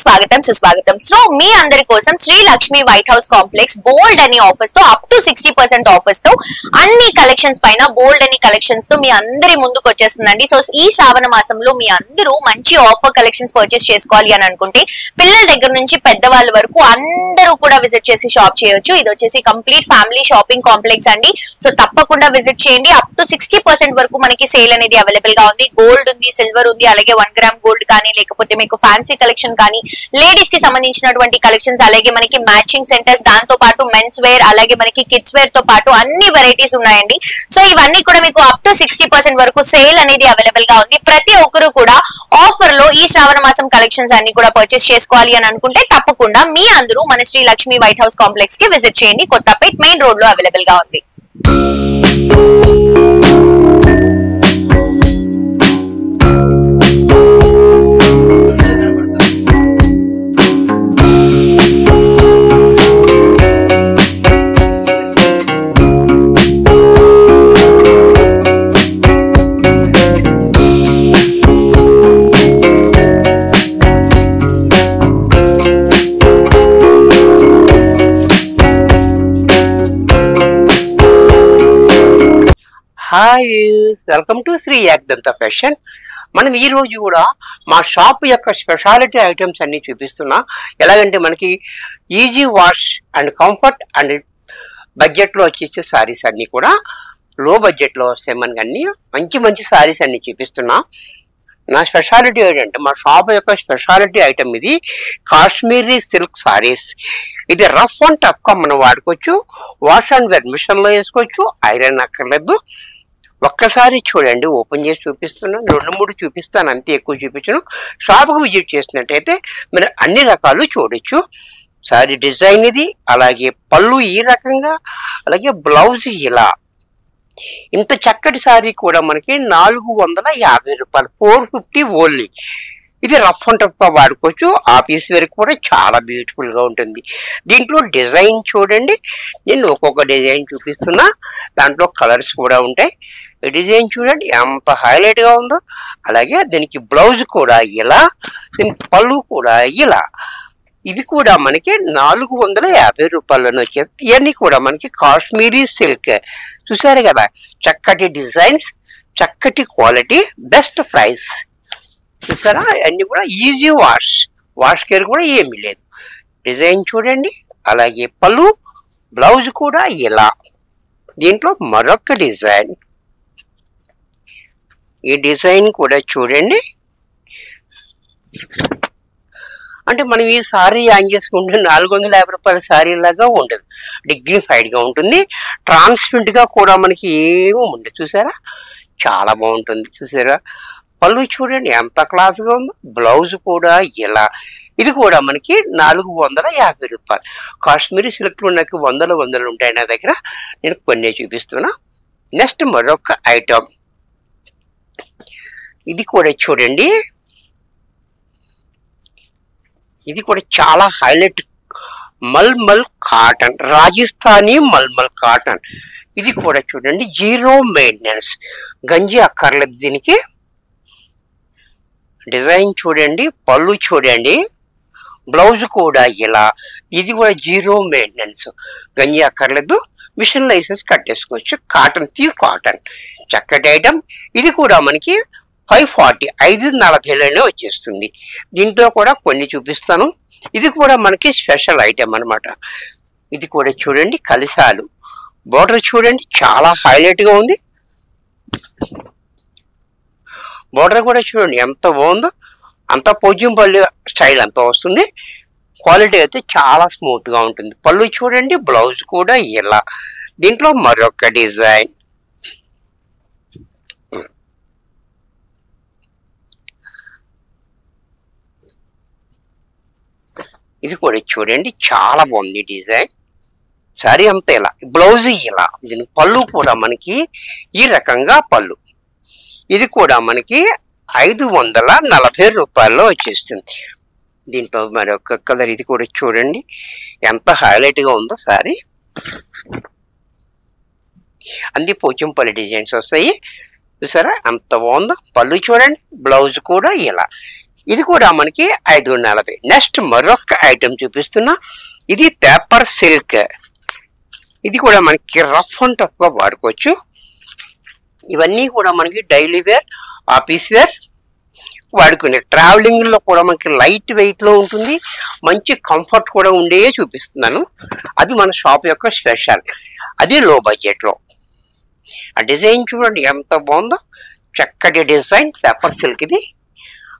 స్వాగతం సుస్వాగతం. సో మీ అందరి కోసం Shri Lakshmi white house complex bold అని ఆఫర్స్ తో అప్ టు 60% ఆఫర్స్ తో అన్ని కలెక్షన్స్ పైన బోల్డ్ అని కలెక్షన్స్ తో మీ అందరి ముందుకు వచ్చేస్తుందండి. సో ఈ శ్రావణ మాసంలో మీ అందరూ మంచి ఆఫర్ కలెక్షన్స్ పర్చేస్ చేసుకోవాలి అని అనుకుంటే పిల్లల దగ్గర నుంచి పెద్దవాళ్ళ వరకు అందరూ కూడా విజిట్ చేసి షాప్ చేయొచ్చు. ఇది వచ్చేసి కంప్లీట్ ఫ్యామిలీ షాపింగ్ కాంప్లెక్స్ అండి. సో తప్పకుండా విజిట్ చేయండి. అప్ టు 60% వరకు మనకి సేల్ అనేది అవైలబుల్ గా ఉంది. గోల్డ్ ఉంది, సిల్వర్ ఉంది, అలాగే 1 గ్రామ్ గోల్డ్ కానీ లేకపోతే మీకు ఫ్యాన్సీ కలెక్షన్ కానీ లేడీస్ కి సంబంధించినటువంటి కలెక్షన్స్, అలాగే మనకి మ్యాచింగ్ సెంటర్స్, దాంతో పాటు మెన్స్ వేర్, అలాగే మనకి కిడ్స్ వేర్ తో పాటు అన్ని వెరైటీస్ ఉన్నాయండి. సో ఇవన్నీ కూడా మీకు అప్ టు 60% వరకు సేల్ అనేది అవైలబుల్ గా ఉంది. ప్రతి ఒక్కరు కూడా ఆఫర్ లో ఈ శ్రావణ మాసం కలెక్షన్స్ అన్ని కూడా పర్చేస్ చేసుకోవాలి అని అనుకుంటే తప్పకుండా మీ అందరూ మన Shri Lakshmi white house complex కి విజిట్ చేయండి. కొత్తపేట్ మెయిన్ రోడ్ లో అవైలబుల్ గా ఉంది. Hi, welcome to Shri Ekdanta fashion. మనం ఈ రోజు కూడా మా షాప్ యొక్క స్పెషాలిటీ ఐటమ్స్ అన్ని చూపిస్తున్నా. ఎలాగంటే మనకి easy wash and comfort and బడ్జెట్లో వచ్చేసే సారీస్ అన్ని కూడా లో బడ్జెట్లో వస్తాయి. మనకి అన్ని మంచి మంచి సారీస్ అన్ని చూపిస్తున్నా. నా స్పెషాలిటీ ఏంటంటే మా షాప్ యొక్క స్పెషాలిటీ ఐటమ్ ఇది కాశ్మీరీ సిల్క్ సారీస్. ఇది రఫ్ అండ్ టఫ్గా మనం వాడుకోవచ్చు. వాష్ అండ్ వేర్ మిషన్లో వేసుకోవచ్చు, ఐరన్ అక్కర్లేదు. ఒక్కసారి చూడండి, ఓపెన్ చేసి చూపిస్తున్నాను. 2-3 చూపిస్తాను, అంతే, ఎక్కువ చూపించను. షాప్కి విజిట్ చేసినట్టయితే మీరు అన్ని రకాలు చూడొచ్చు. సారీ డిజైన్ ఇది, అలాగే పళ్ళు ఈ రకంగా, అలాగే బ్లౌజ్ ఇలా. ఇంత చక్కటి సారీ కూడా మనకి 450 రూపాయలు, 450 ఓన్లీ. ఇది రఫ్ అండ్ టఫ్గా వాడుకోవచ్చు. ఆఫీస్ వేర్ కూడా చాలా బ్యూటిఫుల్గా ఉంటుంది. దీంట్లో డిజైన్ చూడండి, నేను ఒక్కొక్క డిజైన్ చూపిస్తున్నా. దాంట్లో కలర్స్ కూడా ఉంటాయి. ఈ డిజైన్ చూడండి ఎంత హైలైట్గా ఉందో. అలాగే దీనికి బ్లౌజ్ కూడా ఇలా, దీనికి పళ్ళు కూడా ఇలా. ఇది కూడా మనకి 450 రూపాయలను వచ్చేది. ఇవన్నీ కూడా మనకి కాశ్మీరీ సిల్క్. చూసారు కదా, చక్కటి డిజైన్స్, చక్కటి క్వాలిటీ, బెస్ట్ ప్రైస్. చూసారా, అన్నీ కూడా ఈజీ వాష్ కేర్ కూడా ఏమీ లేదు. డిజైన్ చూడండి, అలాగే పళ్ళు, బ్లౌజ్ కూడా ఇలా. దీంట్లో మరొక డిజైన్, ఈ డిజైన్ కూడా చూడండి. అంటే మనం ఈ సారీ యాంగ్ చేసుకుంటే 450 రూపాయల సారీ లాగా ఉండదు, డిగ్నిఫైడ్గా ఉంటుంది. ట్రాన్స్పరెంట్గా కూడా మనకి ఏమీ ఉండదు. చూసారా, చాలా బాగుంటుంది. చూసారా, పళ్ళు చూడండి ఎంత క్లాస్గా ఉందో. బ్లౌజ్ కూడా ఇలా. ఇది కూడా మనకి 450 రూపాయలు. కాశ్మీరీ సిల్క్లో నాకు వందలు ఉంటాయి నా దగ్గర. నేను కొన్ని చూపిస్తున్నా. నెక్స్ట్ మరొక ఐటమ్, ఇది కూడా చూడండి. ఇది కూడా చాలా హైలైట్, మల్మల్ కాటన్, రాజస్థానీ మల్మల్ కాటన్. ఇది కూడా చూడండి, 0 మెయింటెనెన్స్, గంజి అక్కర్లేదు దీనికి. డిజైన్ చూడండి, పళ్ళు చూడండి, బ్లౌజ్ కూడా ఇలా. ఇది కూడా 0 మెయింటెనెన్స్, గంజి అక్కర్లేదు, మిషన్ లైసెన్స్ కట్టేసుకోవచ్చు. కాటన్, ప్యూర్ కాటన్, చక్కటి ఐటమ్. ఇది కూడా మనకి 540, 540లోనే వచ్చేస్తుంది. దీంట్లో కూడా కొన్ని చూపిస్తాను. ఇది కూడా మనకి స్పెషల్ ఐటమ్ అనమాట. ఇది కూడా చూడండి, కలిసాలు, బోర్డర్ చూడండి చాలా హైలైట్గా ఉంది. బోర్డర్ కూడా చూడండి ఎంత బాగుందో. అంత పోజింపల్లి స్టైల్ అంతా వస్తుంది. క్వాలిటీ అయితే చాలా స్మూత్గా ఉంటుంది. పళ్ళు చూడండి, బ్లౌజ్ కూడా ఇలా. దీంట్లో మరొక డిజైన్, ఇది కూడా చూడండి చాలా బాగుంది డిజైన్. సారీ అంతా ఇలా, బ్లౌజ్ ఇలా. దీని పళ్ళు కూడా మనకి ఈ రకంగా పళ్ళు. ఇది కూడా మనకి 540 రూపాయల్లో వచ్చేస్తుంది. దీంట్లో మరొక కలర్, ఇది కూడా చూడండి ఎంత హైలైట్గా ఉందో సారీ. అన్ని పోచంపల్లి డిజైన్స్ వస్తాయి. చూసారా ఎంత బాగుందో. పళ్ళు చూడండి, బ్లౌజ్ కూడా ఇలా. ఇది కూడా మనకి 540. నెక్స్ట్ మరొక ఐటమ్ చూపిస్తున్నా, ఇది పేపర్ సిల్క్. ఇది కూడా మనకి రఫ్ అండ్ టఫ్గా వాడుకోవచ్చు. ఇవన్నీ కూడా మనకి డైలీ వేర్, ఆఫీస్ వేర్ వాడుకునే, ట్రావెలింగ్లో కూడా మనకి లైట్ వెయిట్లో ఉంటుంది, మంచి కంఫర్ట్ కూడా ఉండే చూపిస్తున్నాను. అది మన షాప్ యొక్క స్పెషల్, అది లో బడ్జెట్లో. ఆ డిజైన్ చూడండి ఎంత బాగుందో, చక్కటి డిజైన్ పేపర్ సిల్క్ ఇది.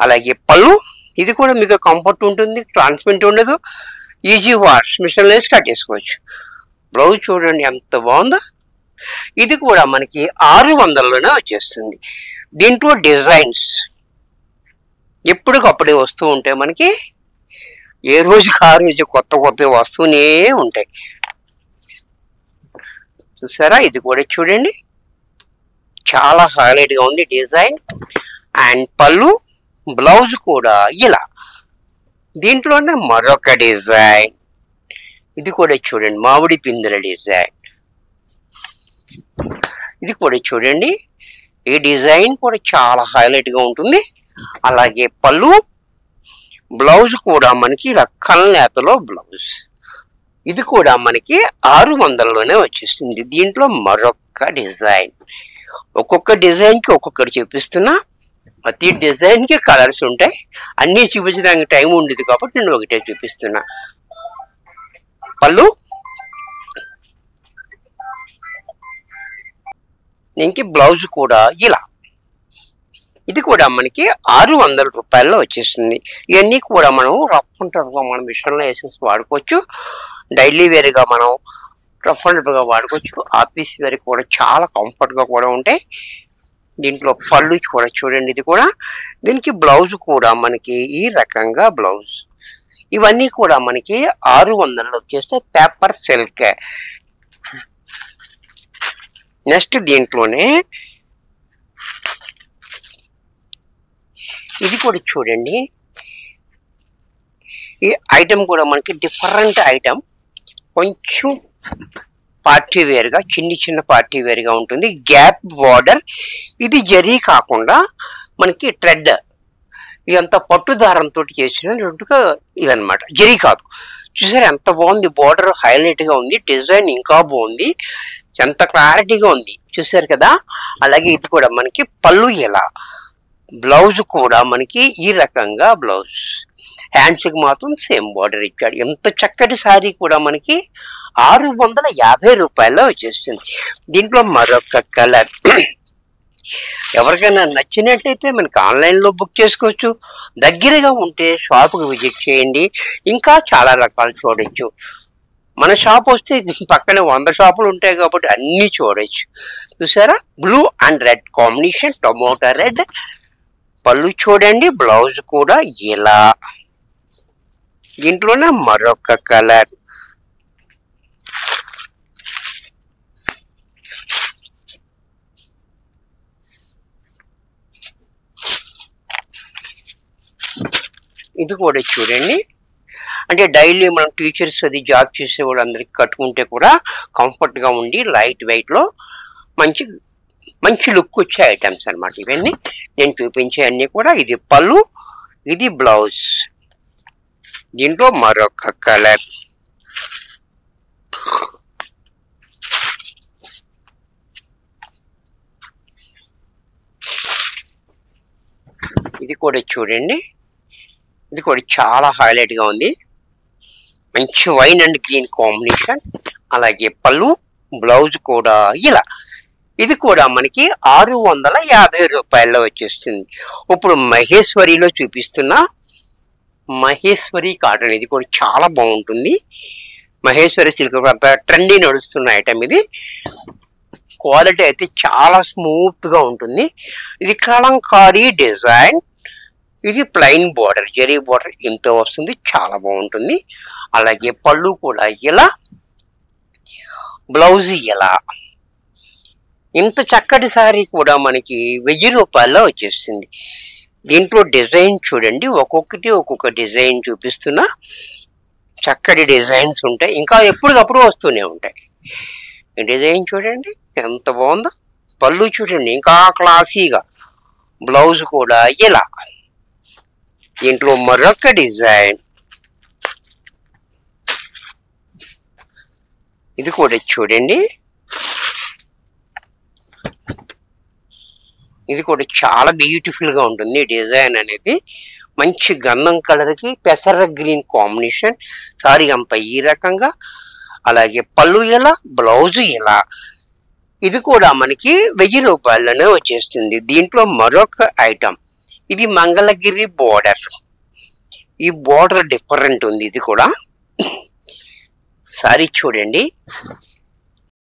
అలాగే పళ్ళు, ఇది కూడా మీకు కంఫర్ట్ ఉంటుంది, ట్రాన్స్పరెంట్ ఉండదు, ఈజీ వాష్, మిషన్లో వేసి కట్టేసుకోవచ్చు. బ్లౌజ్ చూడండి ఎంత బాగుందో. ఇది కూడా మనకి 600లోనే వచ్చేస్తుంది. దీంట్లో డిజైన్స్ ఎప్పటికప్పుడే వస్తూ ఉంటాయి, మనకి ఏ రోజుకి ఆ రోజు కొత్త కొత్త వస్తూనే ఉంటాయి. చూసారా, ఇది కూడా చూడండి చాలా హైలైట్గా ఉంది డిజైన్. అండ్ పళ్ళు, బ్లౌజ్ కూడా ఇలా. దీంట్లోనే మరొక డిజైన్, ఇది కూడా చూడండి మామిడి పిందెల డిజైన్. ఇది కూడా చూడండి, ఈ డిజైన్ కూడా చాలా హైలైట్గా ఉంటుంది. అలాగే పళ్ళు, బ్లౌజ్ కూడా మనకి కల్నేతలో బ్లౌజ్. ఇది కూడా మనకి 600లోనే వచ్చేస్తుంది. దీంట్లో మరొక డిజైన్, ఒక్కొక్క డిజైన్కి ఒక్కొక్కటి చూపిస్తున్నా. ప్రతి డిజైన్కి కలర్స్ ఉంటాయి, అన్నీ చూపించడానికి టైం ఉండేది కాబట్టి నేను ఒకటే చూపిస్తున్నా. పళ్ళు, ఇంక బ్లౌజ్ కూడా ఇలా. ఇది కూడా మనకి 600 రూపాయల్లో వచ్చేస్తుంది. ఇవన్నీ కూడా మనం రఫ్ అండ్ టఫ్గా మనం మిషన్లో వేసేసి వాడుకోవచ్చు, డైలీ వేర్గా మనం రఫ్ అండ్ టఫ్గా వాడుకోవచ్చు, ఆఫీస్ వేర్ కూడా చాలా కంఫర్ట్గా కూడా ఉంటాయి. దీంట్లో పళ్ళు కూడా చూడండి, ఇది కూడా. దీనికి బ్లౌజ్ కూడా మనకి ఈ రకంగా బ్లౌజ్. ఇవన్నీ కూడా మనకి 600లో వచ్చేస్తే పేపర్ సిల్క్. నెక్స్ట్ దీంట్లోనే ఇది కూడా చూడండి, ఈ ఐటమ్ కూడా మనకి డిఫరెంట్ ఐటమ్, కొంచెం పార్టీ వేర్గా, చిన్న పార్టీ వేర్గా ఉంటుంది. గ్యాప్ బార్డర్, ఇది జరీ కాకుండా మనకి థ్రెడ్, ఇదంతా పట్టు దారంతో చేసినట్టుగా ఇదనమాట, జరీ కాదు. చూసారు ఎంత బాగుంది, బార్డర్ హైలైట్గా ఉంది, డిజైన్ ఇంకా బాగుంది, ఎంత క్లారిటీగా ఉంది, చూసారు కదా. అలాగే ఇది కూడా మనకి పళ్ళు ఇలా, బ్లౌజ్ కూడా మనకి ఈ రకంగా బ్లౌజ్, హ్యాండ్స్కి మాత్రం సేమ్ బార్డర్ ఇచ్చాడు. ఎంత చక్కటి శారీ కూడా మనకి 650 రూపాయల్లో వచ్చేస్తుంది. దీంట్లో మరొక కలర్, ఎవరికైనా నచ్చినట్టయితే మనకి ఆన్లైన్లో బుక్ చేసుకోవచ్చు, దగ్గరగా ఉంటే షాప్కి విజిట్ చేయండి, ఇంకా చాలా రకాలు చూడొచ్చు. మన షాప్ వస్తే పక్కన 100 షాపులు ఉంటాయి కాబట్టి అన్నీ చూడొచ్చు. చూసారా, blue and red combination, tomato red. పళ్ళు చూడండి, బ్లౌజ్ కూడా ఇలా. దీంట్లోనే మరొక కలర్, ఇది కూడా చూడండి. అంటే డైలీ మనం టీచర్స్ అది జాబ్ చేసే వాళ్ళందరికీ కట్టుకుంటే కూడా కంఫర్ట్గా ఉండి లైట్ వెయిట్లో మంచి లుక్ వచ్చే ఐటమ్స్ అనమాట ఇవన్నీ నేను చూపించే అన్నీ కూడా. ఇది పళ్ళు, ఇది బ్లౌజ్. దీంట్లో మరొక కలర్, ఇది కూడా చూడండి, ఇది కూడా చాలా హైలైట్గా ఉంది, మంచి వైన్ అండ్ గ్రీన్ కాంబినేషన్. అలాగే పళ్ళు, బ్లౌజ్ కూడా ఇలా. ఇది కూడా మనకి 650 రూపాయల్లో వచ్చేస్తుంది. ఇప్పుడు మహేశ్వరిలో చూపిస్తున్నా, మహేశ్వరి కాటన్. ఇది కూడా చాలా బాగుంటుంది, మహేశ్వరి సిల్క్ ట్రెండీ నడుస్తున్న ఐటమ్ ఇది. క్వాలిటీ అయితే చాలా స్మూత్గా ఉంటుంది. ఇది కలంకారీ డిజైన్, ఇది ప్లెయిన్ బార్డర్, జరీ బార్డర్ ఇంత వస్తుంది, చాలా బాగుంటుంది. అలాగే పళ్ళు కూడా ఇలా, బ్లౌజ్ ఇలా. ఇంత చక్కటి సారీ కూడా మనకి 1000 రూపాయల్లో వచ్చేస్తుంది. దీంట్లో డిజైన్ చూడండి, ఒక్కొక్క డిజైన్ చూపిస్తున్నా. చక్కటి డిజైన్స్ ఉంటాయి, ఇంకా ఎప్పటికప్పుడు వస్తూనే ఉంటాయి. ఈ డిజైన్ చూడండి ఎంత బాగుందో. పళ్ళు చూడండి ఇంకా క్లాసీగా, బ్లౌజ్ కూడా ఇలా. దీంట్లో మరొక డిజైన్, ఇది కూడా చూడండి, ఇది కూడా చాలా బ్యూటిఫుల్ గా ఉంటుంది డిజైన్ అనేది. మంచి గంధం కలర్ కి పెసర గ్రీన్ కాంబినేషన్, సారీ అంతా ఈ రకంగా. అలాగే పళ్ళు ఎలా, బ్లౌజ్ ఎలా, ఇది కూడా మనకి 1000 రూపాయలనే వచ్చేస్తుంది. దీంట్లో మరొక ఐటమ్, ఇది మంగళగిరి బోర్డర్. ఈ బోర్డర్ డిఫరెంట్ ఉంది. ఇది కూడా సారీ చూడండి,